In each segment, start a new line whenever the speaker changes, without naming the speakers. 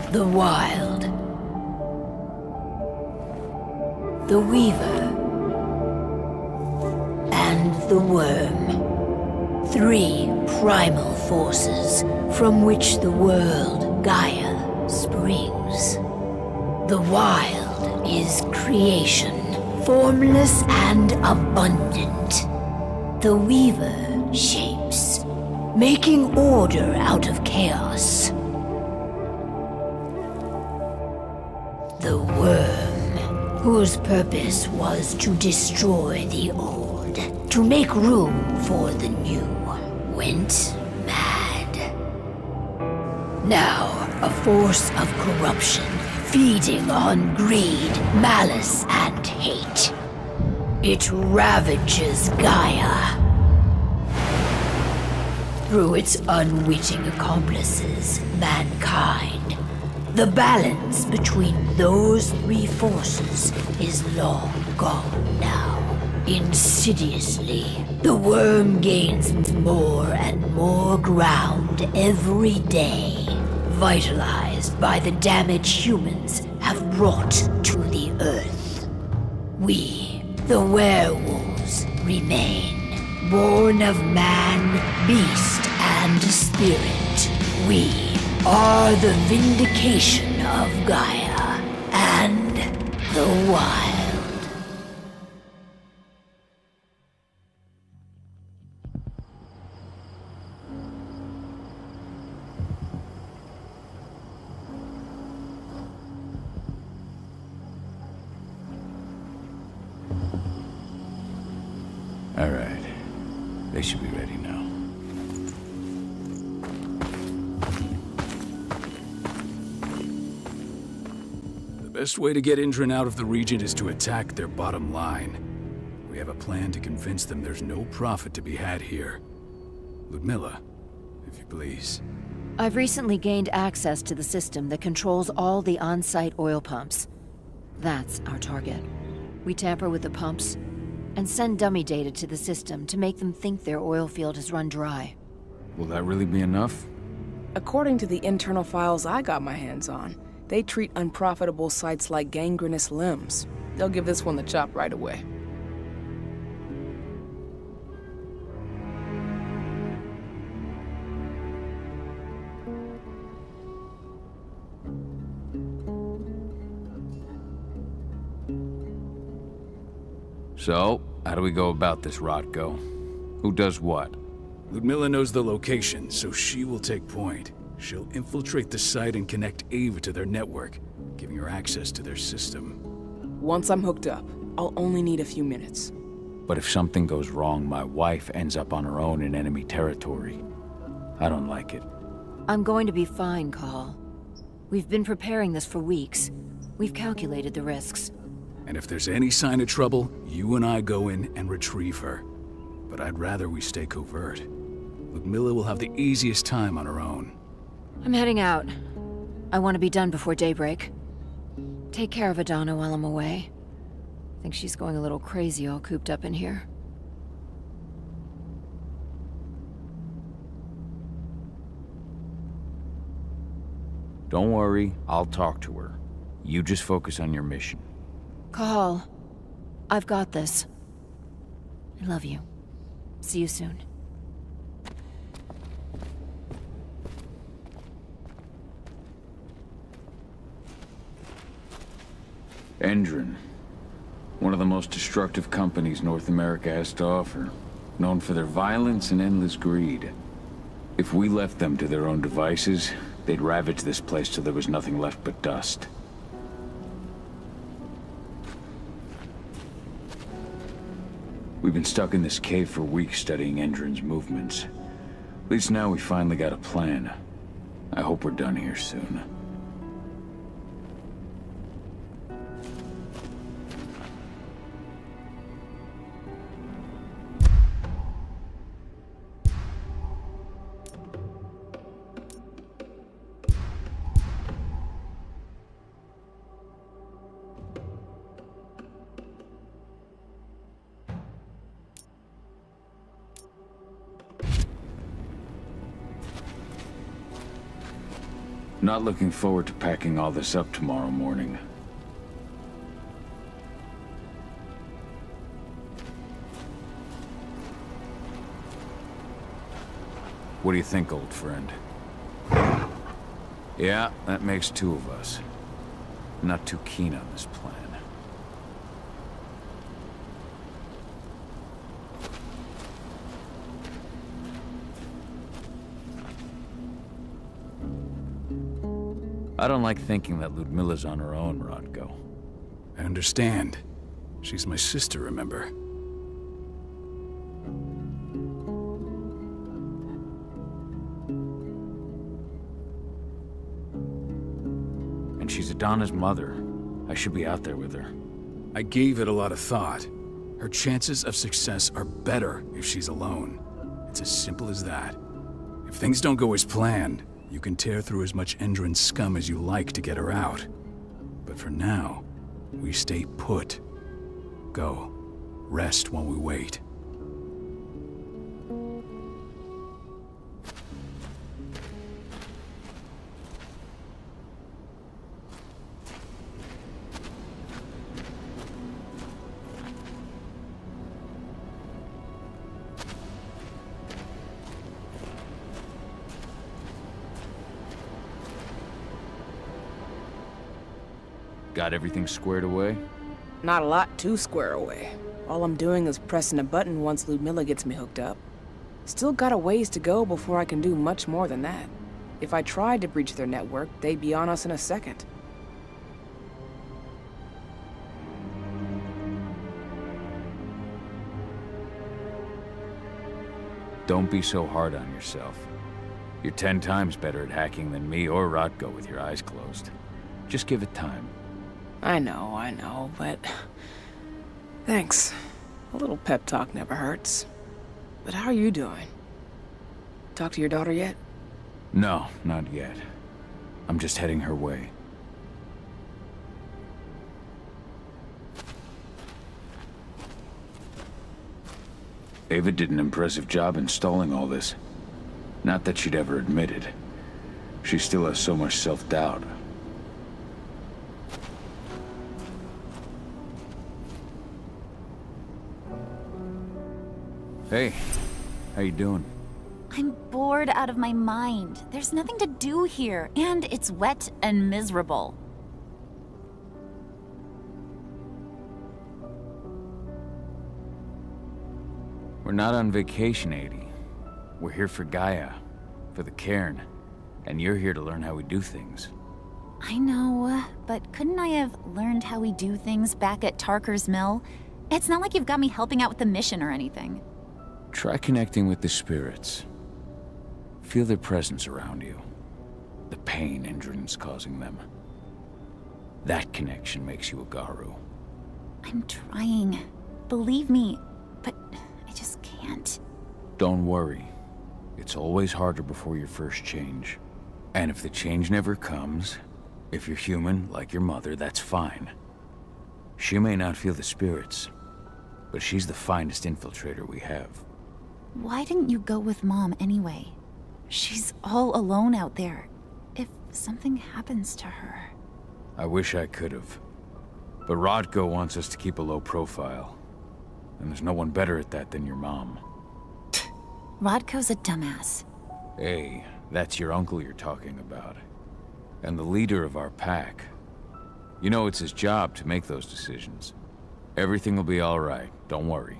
The Wild, the Weaver, and the Wyrm. Three primal forces from which the world, Gaia, springs. The Wild is creation, formless and abundant. The Weaver shapes, making order out of chaos. The Wyrm, whose purpose was to destroy the old, to make room for the new, went mad. Now, a force of corruption, feeding on greed, malice, and hate. It ravages Gaia. Through its unwitting accomplices, mankind. The balance between those three forces is long gone now. Insidiously, the Wyrm gains more and more ground every day, vitalized by the damage humans have brought to the Earth. We, the werewolves, remain, born of man, beast, and spirit. We are the vindication of Gaia and the Wild.
They should be ready now.
The best way to get Indran out of the region is to attack their bottom line. We have a plan to convince them there's no profit to be had here. Ludmilla, if you please.
I've recently gained access to the system that controls all the on-site oil pumps. That's our target. We tamper with the pumps and send dummy data to the system to make them think their oil field has run dry.
Will that really be enough?
According to the internal files I got my hands on, they treat unprofitable sites like gangrenous limbs. They'll give this one the chop right away.
So, how do we go about this, Rotko? Who does what?
Ludmilla knows the location, so she will take point. She'll infiltrate the site and connect Ava to their network, giving her access to their system.
Once I'm hooked up, I'll only need a few minutes.
But if something goes wrong, my wife ends up on her own in enemy territory. I don't like it.
I'm going to be fine, Call. We've been preparing this for weeks. We've calculated the risks.
And if there's any sign of trouble, you and I go in and retrieve her. But I'd rather we stay covert. Ludmilla will have the easiest time on her own.
I'm heading out. I want to be done before daybreak. Take care of Adana while I'm away. I think she's going a little crazy all cooped up in here.
Don't worry, I'll talk to her. You just focus on your mission.
Call. I've got this. I love you. See you soon.
Endron. One of the most destructive companies North America has to offer. Known for their violence and endless greed. If we left them to their own devices, they'd ravage this place till there was nothing left but dust. We've been stuck in this cave for weeks studying Endron's movements. At least now we finally got a plan. I hope we're done here soon. Not looking forward to packing all this up tomorrow morning. What do you think, old friend? Yeah, that makes two of us. I'm not too keen on this plan. I don't like thinking that Ludmilla's on her own, Rodko.
I understand. She's my sister, remember?
And she's Adana's mother. I should be out there with her.
I gave it a lot of thought. Her chances of success are better if she's alone. It's as simple as that. If things don't go as planned, you can tear through as much Endron scum as you like to get her out. But for now, we stay put. Go. Rest while we wait.
Got everything squared away?
Not a lot to square away. All I'm doing is pressing a button once Ludmilla gets me hooked up. Still got a ways to go before I can do much more than that. If I tried to breach their network, they'd be on us in a second.
Don't be so hard on yourself. You're 10 times better at hacking than me or Rodko with your eyes closed. Just give it time.
I know, but... Thanks. A little pep talk never hurts. But how are you doing? Talk to your daughter yet?
No, not yet. I'm just heading her way. Ava did an impressive job installing all this. Not that she'd ever admit it. She still has so much self-doubt. Hey, how you doing?
I'm bored out of my mind. There's nothing to do here, and it's wet and miserable.
We're not on vacation, Adie. We're here for Gaia, for the cairn, and you're here to learn how we do things.
I know, but couldn't I have learned how we do things back at Tarker's Mill? It's not like you've got me helping out with the mission or anything.
Try connecting with the spirits. Feel their presence around you. The pain Indran's causing them. That connection makes you a Garu.
I'm trying. Believe me, but I just can't.
Don't worry. It's always harder before your first change. And if the change never comes, if you're human, like your mother, that's fine. She may not feel the spirits, but she's the finest infiltrator we have.
Why didn't you go with Mom anyway? She's all alone out there. If something happens to her...
I wish I could have. But Rodko wants us to keep a low profile. And there's no one better at that than your mom.
Rodko's a dumbass.
Hey, that's your uncle you're talking about. And the leader of our pack. You know it's his job to make those decisions. Everything will be all right, don't worry.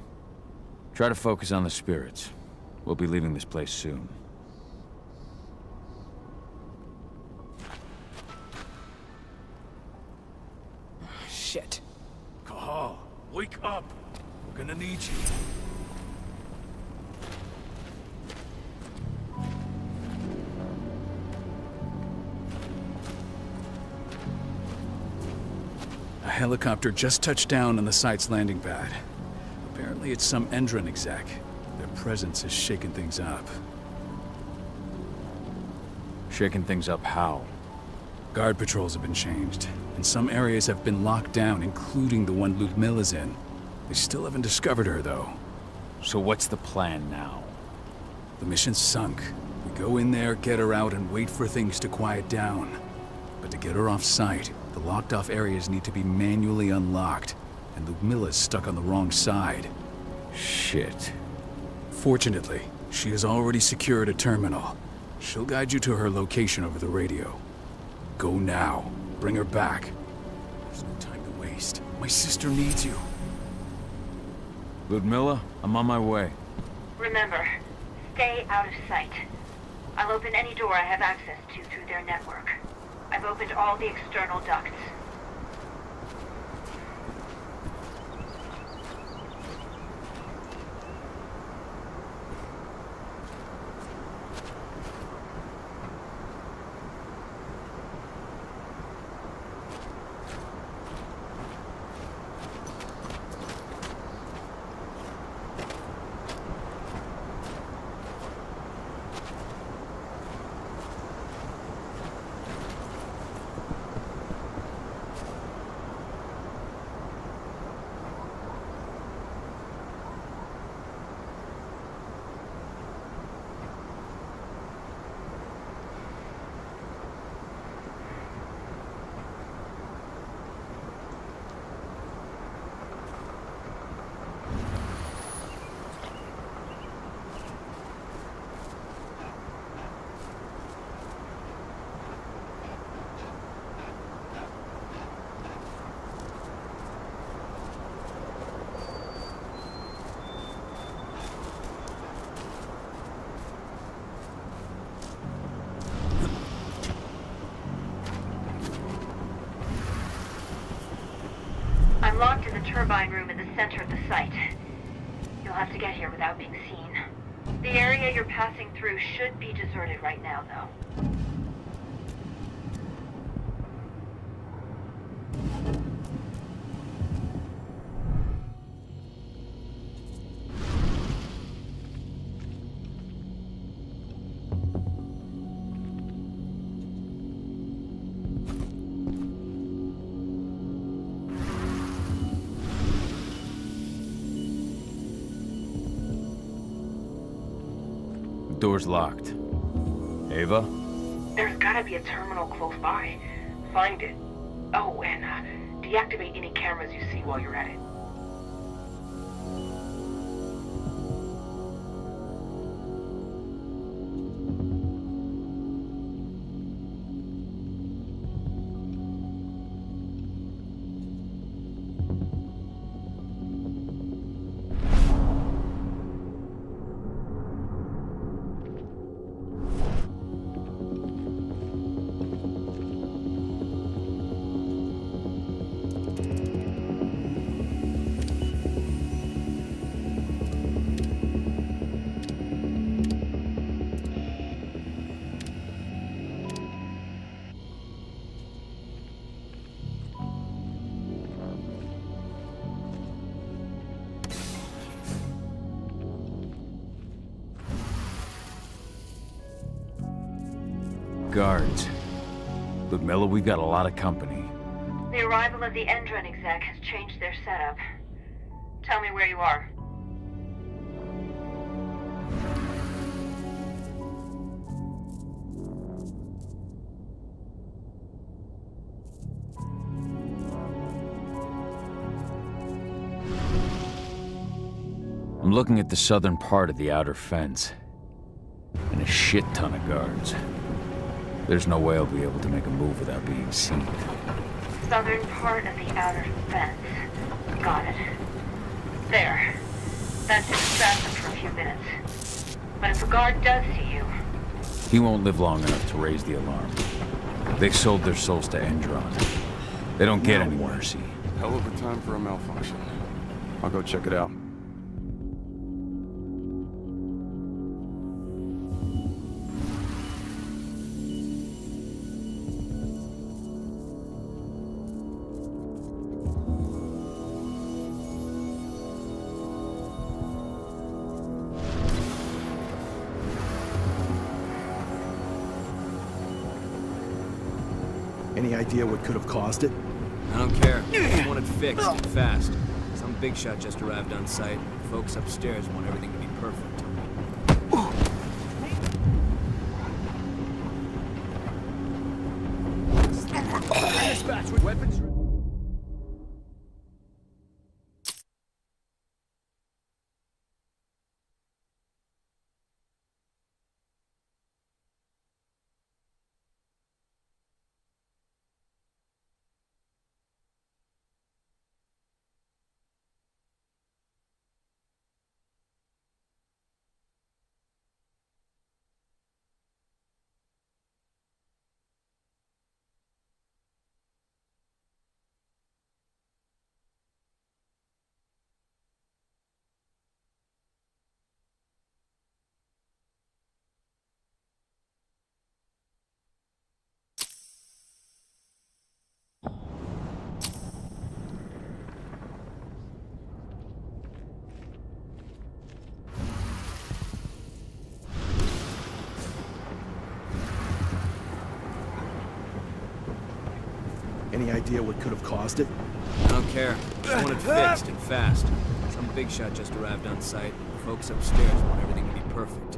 Try to focus on the spirits. We'll be leaving this place soon.
Shit.
Kahal, wake up! We're gonna need you. A helicopter just touched down on the site's landing pad. Apparently it's some Endron exec. Their presence has shaken things up.
Shaking things up how?
Guard patrols have been changed, and some areas have been locked down, including the one Ludmilla's in. They still haven't discovered her, though.
So what's the plan now?
The mission's sunk. We go in there, get her out, and wait for things to quiet down. But to get her off site, the locked-off areas need to be manually unlocked, and Ludmilla's stuck on the wrong side.
Shit.
Fortunately, she has already secured a terminal. She'll guide you to her location over the radio. Go now. Bring her back. There's no time to waste. My sister needs you.
Ludmilla, I'm on my way.
Remember, stay out of sight. I'll open any door I have access to through their network. I've opened all the external ducts. I'm locked in the turbine room in the center of the site. You'll have to get here without being seen. The area you're passing through should be deserted right now, though.
Door's locked. Ava?
There's gotta be a terminal close by. Find it. Oh, and deactivate any cameras you see while you're at it.
Guards. Ludmilla, we've got a lot of company.
The arrival of the Endron exec has changed their setup. Tell me where you are.
I'm looking at the southern part of the outer fence. And a shit ton of guards. There's no way I'll be able to make a move without being seen.
Southern part of the outer fence. Got it. There. That's distracting for a few minutes. But if a guard does see you...
He won't live long enough to raise the alarm. They sold their souls to Endron. They don't get any mercy.
Hell of a time for a malfunction. I'll go check it out.
Any idea what could have caused it?
I don't care. I just want it fixed and fast. Some big shot just arrived on site. Folks upstairs want everything to be perfect.
Dispatch with weapons. Any idea what could have caused it?
I don't care. I just want it fixed and fast. Some big shot just arrived on site. Folks upstairs want everything to be perfect.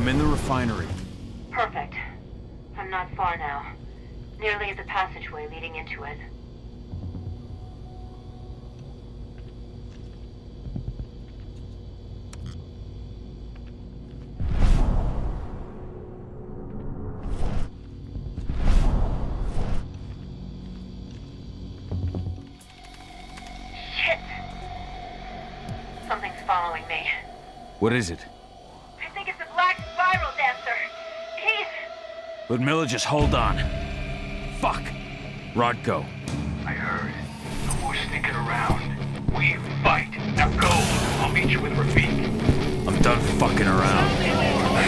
in the refinery.
Perfect. I'm not far now. Nearly at the passageway leading into it. Shit! Something's following me.
What is it?
I think it's a black spiral dancer. He's...
Ludmilla, just hold on. Fuck! Rodko.
I heard. No more sneaking around. We fight. Now go. I'll meet you with Rafik.
I'm done fucking around.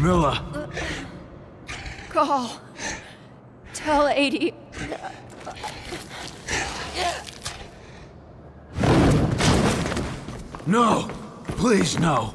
Miller!
Call. Tell 80.
No! Please, no!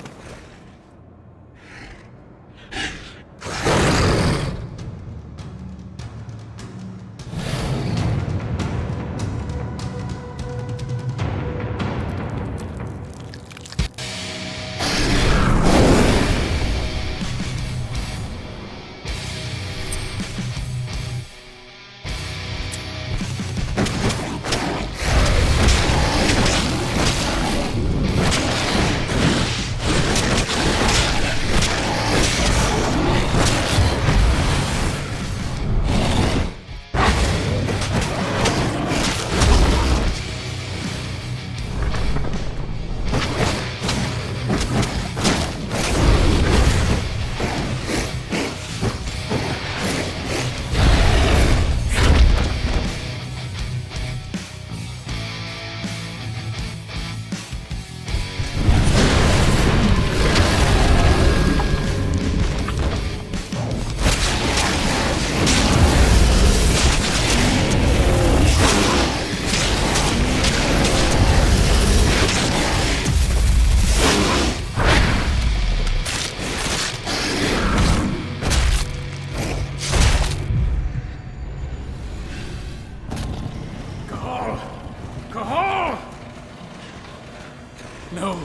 No.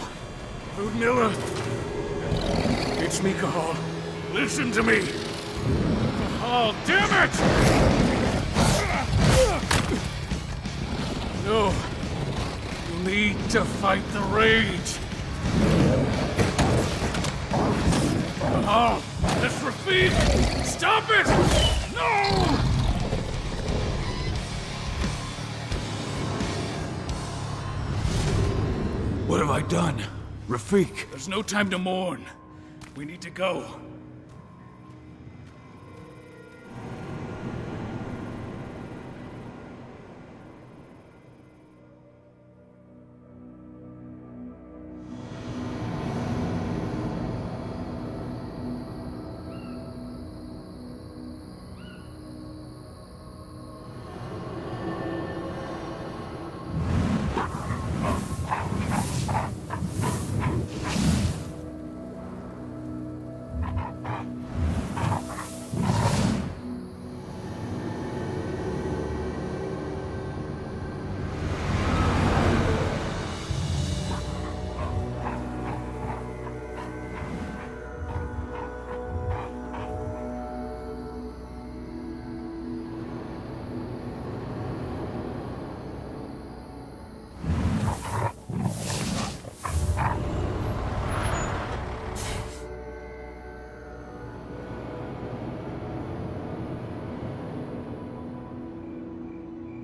Ludmilla. It's me, Cahal. Listen to me. Cahal, damn it! No. You need to fight the rage. Cahal, that's Rafik! Stop it! No!
What have I done? Rafik!
There's no time to mourn. We need to go.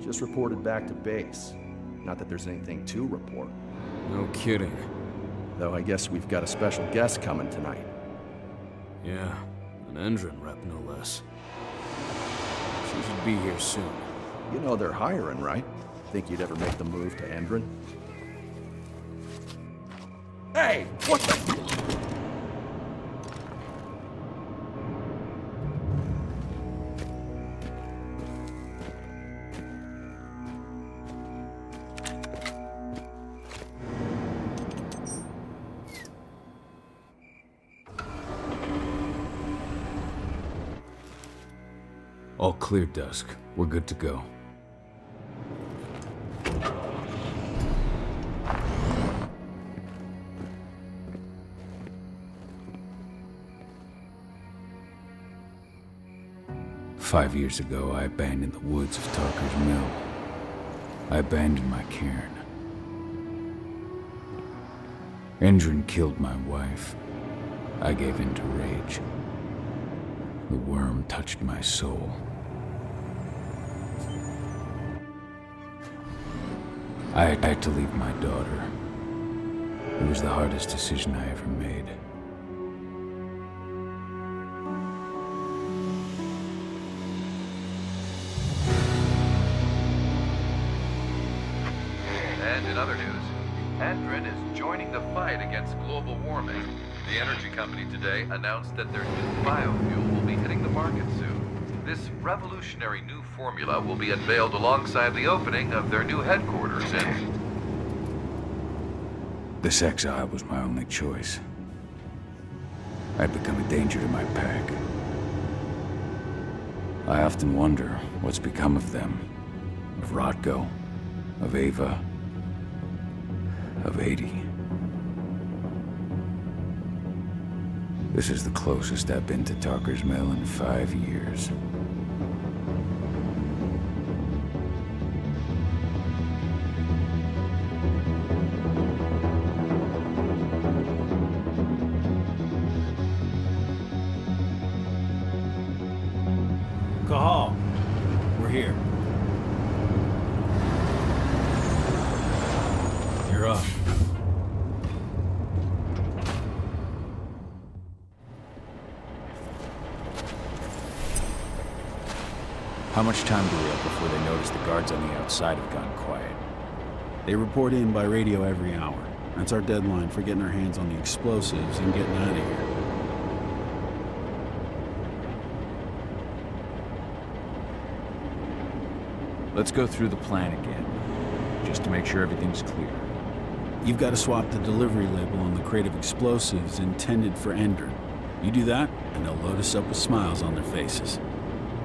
Just reported back to base. Not that there's anything to report.
No kidding.
Though I guess we've got a special guest coming tonight.
Yeah, an Endron rep, no less. She should be here soon.
You know they're hiring, right? Think you'd ever make the move to Endron? Hey! What the...
All clear, Dusk. We're good to go. Five years ago, I abandoned the woods of Tarker's Mill. I abandoned my cairn. Endron killed my wife. I gave in to rage. The Wyrm touched my soul. I had to leave my daughter. It was the hardest decision I ever made.
And in other news, Endron is joining the fight against global warming. The energy company today announced that their new biofuel will be hitting the market soon. This revolutionary new formula will be unveiled alongside the opening of their new headquarters in...
This exile was my only choice. I'd become a danger to my pack. I often wonder what's become of them. Of Rodko, of Ava, of 80. This is the closest I've been to Tarker's Mill in 5 years.
Cahal, we're here. You're up.
How much time do we have before they notice the guards on the outside have gone quiet?
They report in by radio every hour. That's our deadline for getting our hands on the explosives and getting out of here.
Let's go through the plan again, just to make sure everything's clear.
You've got to swap the delivery label on the crate of explosives intended for Endron. You do that, and they'll load us up with smiles on their faces.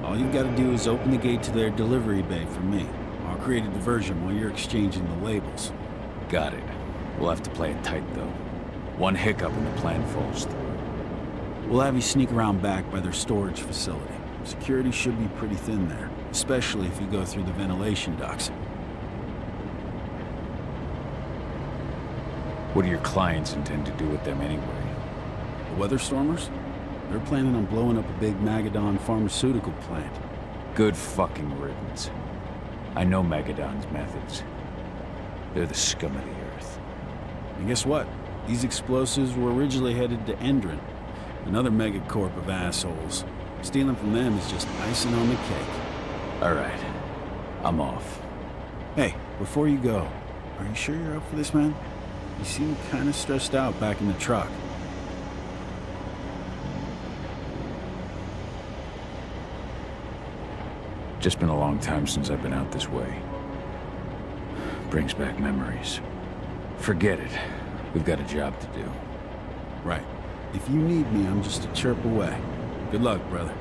All you've got to do is open the gate to their delivery bay for me. I'll create a diversion while you're exchanging the labels.
Got it. We'll have to play it tight, though. One hiccup and the plan falls through.
We'll have you sneak around back by their storage facility. Security should be pretty thin there, especially if you go through the ventilation ducts.
What do your clients intend to do with them anyway?
The Weatherstormers? They're planning on blowing up a big Magadon pharmaceutical plant.
Good fucking riddance. I know Magadon's methods. They're the scum of the earth.
And guess what? These explosives were originally headed to Endron, another megacorp of assholes. Stealing from them is just icing on the cake.
All right. I'm off.
Hey, before you go, are you sure you're up for this, man? You seem kind of stressed out back in the truck.
Just been a long time since I've been out this way. Brings back memories. Forget it. We've got a job to do.
Right. If you need me, I'm just a chirp away. Good luck, brother.